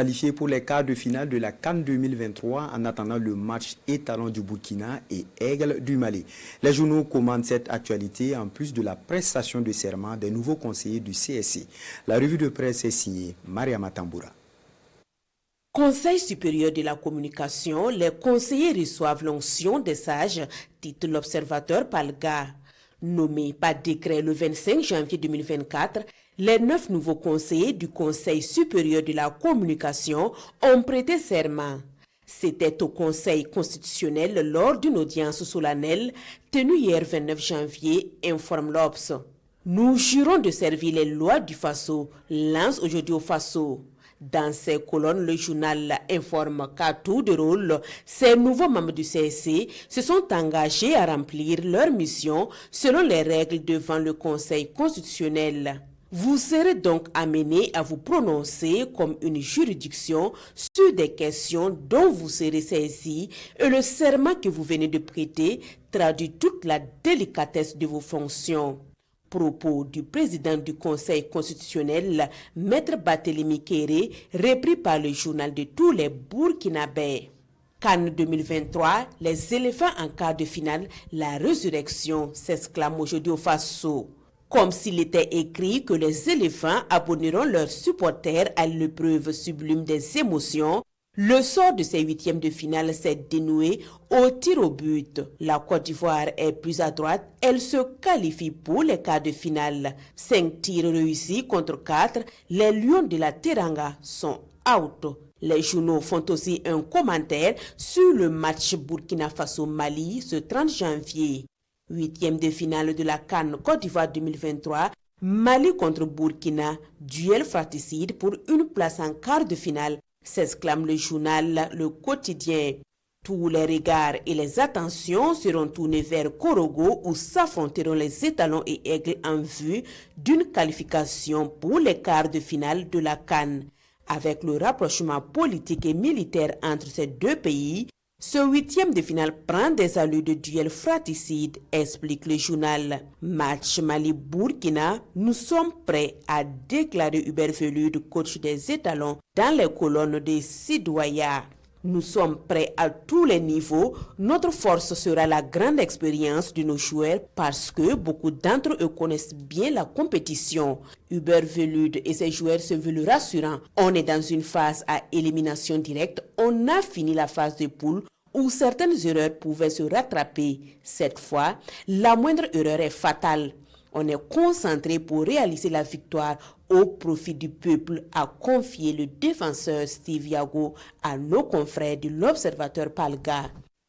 Qualifiés pour les quarts de finale de la CAN 2023 en attendant le match étalon du Burkina et Aigle du Mali. Les journaux commentent cette actualité en plus de la prestation de serment des nouveaux conseillers du CSC. La revue de presse est signée Mariama Tamboura. Conseil supérieur de la communication, les conseillers reçoivent l'onction des sages, titre l'observateur Palga. Nommés par décret le 25 janvier 2024, les 9 nouveaux conseillers du Conseil supérieur de la communication ont prêté serment. C'était au Conseil constitutionnel lors d'une audience solennelle tenue hier 29 janvier, informe l'Obs. Nous jurons de servir les lois du Faso, lance aujourd'hui au Faso. Dans ces colonnes, le journal informe qu'à tour de rôle, ces nouveaux membres du CSC se sont engagés à remplir leur mission selon les règles devant le Conseil constitutionnel. Vous serez donc amenés à vous prononcer comme une juridiction sur des questions dont vous serez saisis et le serment que vous venez de prêter traduit toute la délicatesse de vos fonctions. Propos du président du Conseil constitutionnel, Maître Barthélémy Kéré, repris par le journal de tous les Burkinabés. CAN 2023, les éléphants en quart de finale, la résurrection, s'exclame aujourd'hui au Faso. Comme s'il était écrit que les éléphants abonneront leurs supporters à l'épreuve sublime des émotions, le sort de ces huitièmes de finale s'est dénoué au tir au but. La Côte d'Ivoire est plus à droite, elle se qualifie pour les quarts de finale. 5 tirs réussis contre 4, les Lions de la Teranga sont out. Les journaux font aussi un commentaire sur le match Burkina Faso-Mali ce 30 janvier. Huitième de finale de la CAN Côte d'Ivoire 2023, Mali contre Burkina, duel fratricide pour une place en quart de finale, s'exclame le journal Le Quotidien. Tous les regards et les attentions seront tournés vers Korogo où s'affronteront les étalons et aigles en vue d'une qualification pour les quarts de finale de la CAN. Avec le rapprochement politique et militaire entre ces deux pays, ce huitième de finale prend des allures de duel fratricide, explique le journal. Match Mali-Burkina, nous sommes prêts à déclarer Hubert Velud, coach des étalons, dans les colonnes des Sidoya. Nous sommes prêts à tous les niveaux. Notre force sera la grande expérience de nos joueurs parce que beaucoup d'entre eux connaissent bien la compétition. Hubert Velud et ses joueurs se veulent rassurants. On est dans une phase à élimination directe. On a fini la phase de poule où certaines erreurs pouvaient se rattraper. Cette fois, la moindre erreur est fatale. On est concentré pour réaliser la victoire au profit du peuple, a confié le défenseur Steve Yago à nos confrères de l'Observateur Palga.